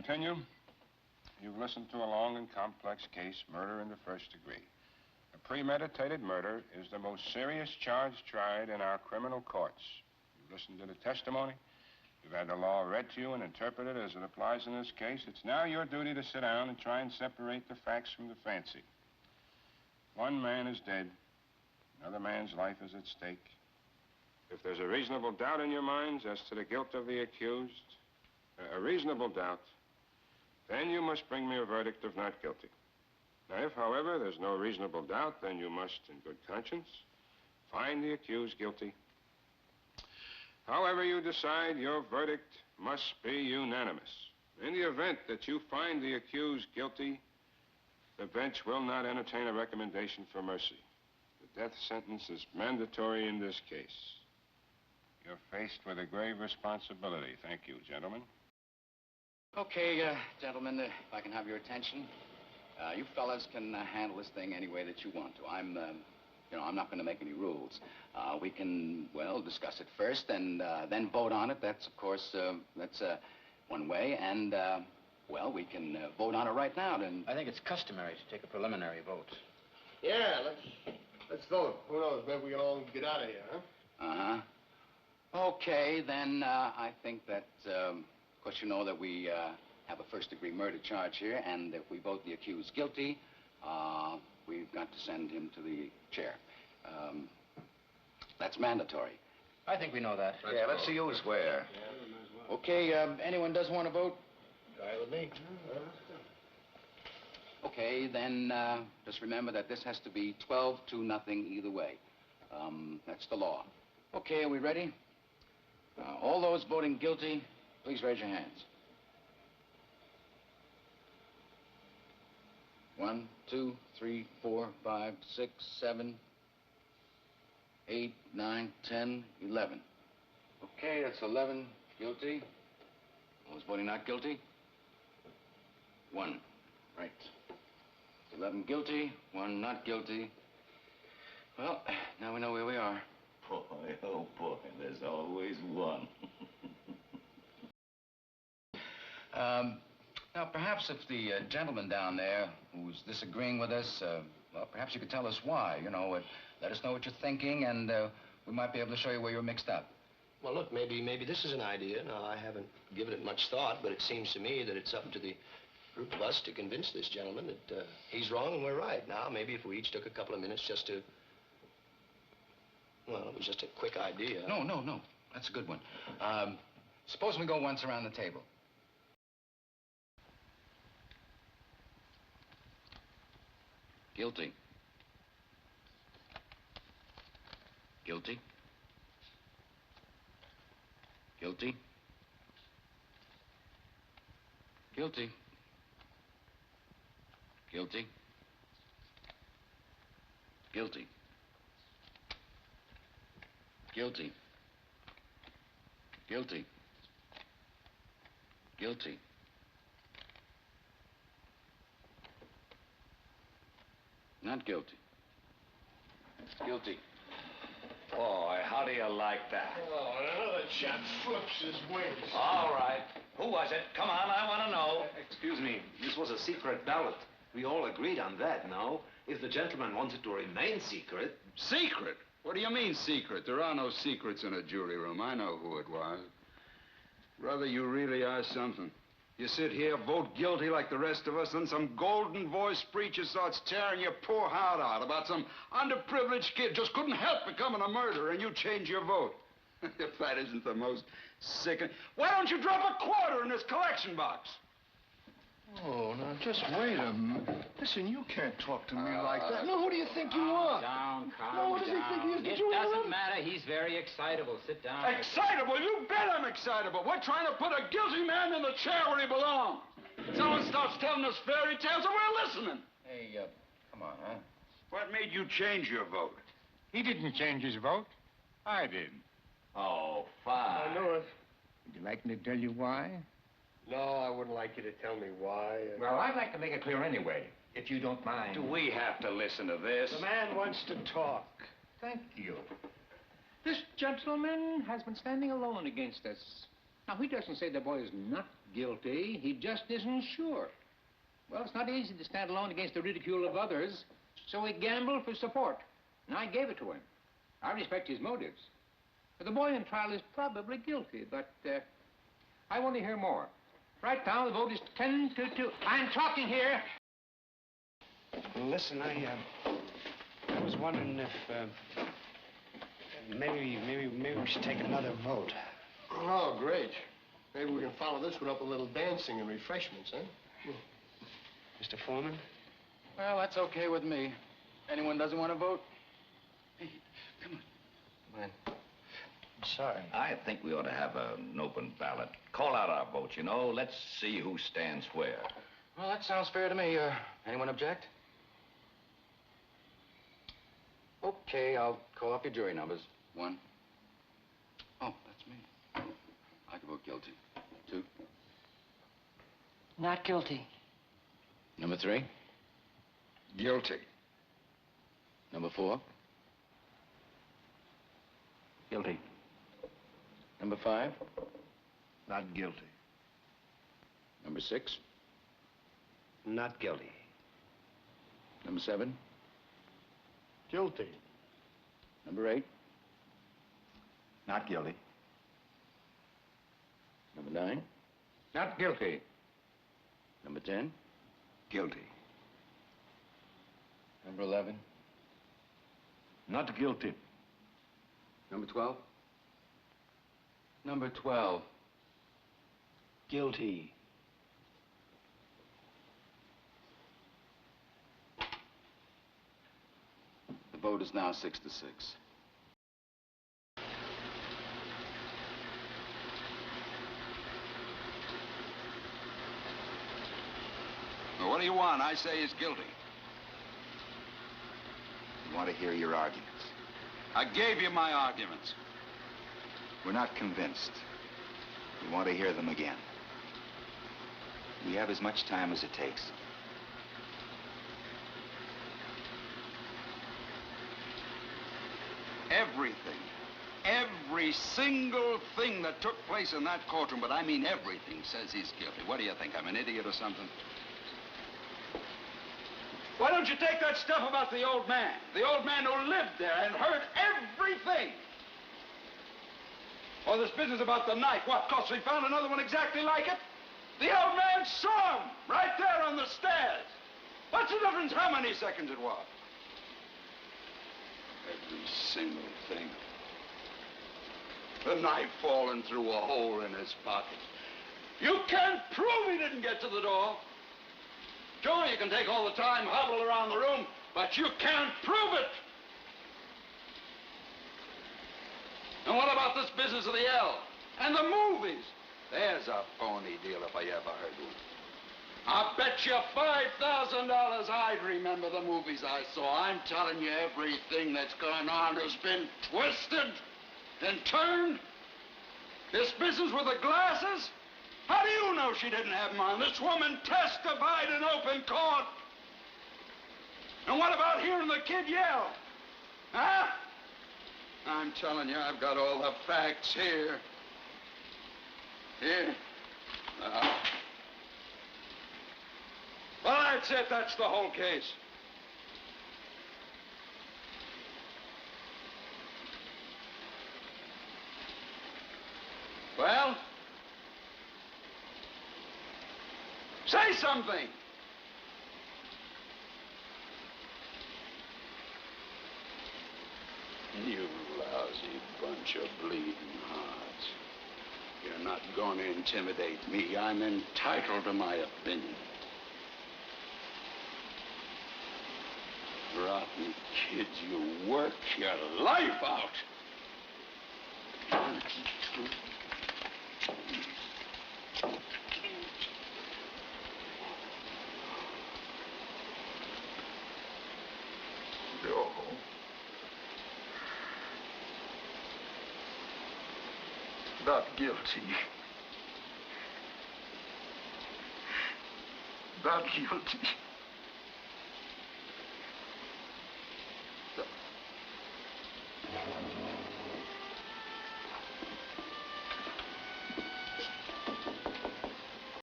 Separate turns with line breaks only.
continue? You've listened to a long and complex case, murder in the first degree. A premeditated murder is the most serious charge tried in our criminal courts. You've listened to the testimony. You've had the law read to you and interpreted as it applies in this case. It's now your duty to sit down and try and separate the facts from the fancy. One man is dead. Another man's life is at stake. If there's a reasonable doubt in your minds as to the guilt of the accused, a reasonable doubt, then you must bring me a verdict of not guilty. Now, if, however, there's no reasonable doubt, then you must, in good conscience, find the accused guilty. However you decide, your verdict must be unanimous. In the event that you find the accused guilty, the bench will not entertain a recommendation for mercy. The death sentence is mandatory in this case. You're faced with a grave responsibility. Thank you, gentlemen.
Okay, gentlemen, if I can have your attention. You fellas can handle this thing any way that you want to. I'm not going to make any rules. We can, well, discuss it first and then vote on it. That's, of course, that's one way. And, well, we can vote on it right now. Then
I think it's customary to take a preliminary vote.
Yeah, let's vote. Who knows, maybe we can all get out of here, huh?
Uh-huh. Okay, then I think that, of course, you know that we have a first-degree murder charge here, and if we vote the accused guilty, we've got to send him to the chair. That's mandatory.
I think we know that.
Let's see who's where. Okay, anyone doesn't want to vote?
Guy with me.
Okay, then just remember that this has to be 12-0 either way. That's the law. Okay, are we ready? All those voting guilty, please raise your hands. 1, 2, 3, 4, 5, 6, 7, 8, 9, 10, 11. Okay, that's 11 guilty. Those voting not guilty? 1. Right. 11 guilty, 1 not guilty. Well, now we know where we are.
Boy, oh boy, there's always one.
Now, perhaps if the gentleman down there who's disagreeing with us, well, perhaps you could tell us why. You know, let us know what you're thinking, and we might be able to show you where you're mixed up.
Well, look, maybe this is an idea. Now, I haven't given it much thought, but it seems to me that it's up to the group of us to convince this gentleman that he's wrong and we're right. Now, maybe if we each took a couple of minutes just to... Well, it was just a quick idea.
No. That's a good one. Suppose we go once around the table. Guilty. Guilty. Guilty. Guilty. Guilty. Guilty. Guilty. Guilty. Guilty. Not guilty. Guilty.
Boy, how do you like that?
Oh, another chap flips his wings.
All right. Who was it? Come on, I want to know.
Excuse me, this was a secret ballot. We all agreed on that, no? If the gentleman wanted to remain secret...
Secret? What do you mean, secret? There are no secrets in a jury room. I know who it was. Brother, you really are something. You sit here, vote guilty like the rest of us, then some golden-voiced preacher starts tearing your poor heart out about some underprivileged kid just couldn't help becoming a murderer, and you change your vote. If that isn't the most sickening... Why don't you drop a quarter in this collection box?
Oh, now, just wait a minute. Listen, you can't talk to me like that. No, who do you think you are?
Calm down.
No, what does he think he is? Did
It
you
doesn't matter. He's very excitable. Sit down.
Excitable? You bet I'm excitable. We're trying to put a guilty man in the chair where he belongs. Someone starts telling us fairy tales and we're listening.
Hey, come on, huh?
What made you change your vote?
He didn't change his vote. I did.
Oh, fine.
I know it.
Would you like me to tell you why?
No, I wouldn't like you to tell me why.
Well, I'd like to make it clear anyway, if you don't mind.
Do we have to listen to this?
The man wants to talk.
Thank you. This gentleman has been standing alone against us. Now, he doesn't say the boy is not
guilty. He just isn't sure. Well, it's not easy to stand alone against the ridicule of others, so he gambled for support, and I gave it to him. I respect his motives. The boy in trial is probably guilty, but I want to hear more. Right now, the vote is 10-2. I'm talking here.
Listen, I was wondering if maybe we should take another vote.
Oh, great. Maybe we can follow this one up with a little dancing and refreshments, huh?
Mr. Foreman?
Well, that's okay with me. Anyone doesn't want to vote? Hey, come on. Come on.
I'm sorry.
I think we ought to have an open ballot. Call out our votes, you know. Let's see who stands where.
Well, that sounds fair to me. Anyone object? Okay, I'll call up your jury numbers. 1. Oh, that's me. I can vote guilty. 2.
Not guilty.
Number 3.
Guilty.
Number 4.
Guilty.
Number 5.
Not guilty.
Number 6.
Not guilty.
Number 7.
Guilty.
Number 8.
Not guilty.
Number 9.
Not guilty.
Number 10.
Guilty.
Number 11.
Not guilty.
Number 12. Number 12.
Guilty.
The vote is now 6-6.
Well, what do you want? I say he's guilty.
You want to hear your arguments?
I gave you my arguments.
We're not convinced. We want to hear them again. We have as much time as it takes.
Everything, every single thing that took place in that courtroom, but I mean everything, says he's guilty. What do you think? I'm an idiot or something? Why don't you take that stuff about the old man who lived there and heard everything? Or this business about the knife. What, 'cause we found another one exactly like it? The old man saw him right there on the stairs. What's the difference how many seconds it was? Every single thing. The knife falling through a hole in his pocket. You can't prove he didn't get to the door. Sure, you can take all the time, hobble around the room, but you can't prove it. And what about this business of the L? And the movies? There's a phony deal if I ever heard one. I bet you $5,000 I'd remember the movies I saw. I'm telling you, everything that's gone on has been twisted and turned. This business with the glasses? How do you know she didn't have them on? This woman testified in open court. And what about hearing the kid yell? Huh? I'm telling you, I've got all the facts here. Here. Well, that's it. That's the whole case. Well? Say something. You lousy bunch of bleeding hearts. You're not going to intimidate me. I'm entitled to my opinion. Rotten kids, you work your life out. No. Not guilty. Not guilty.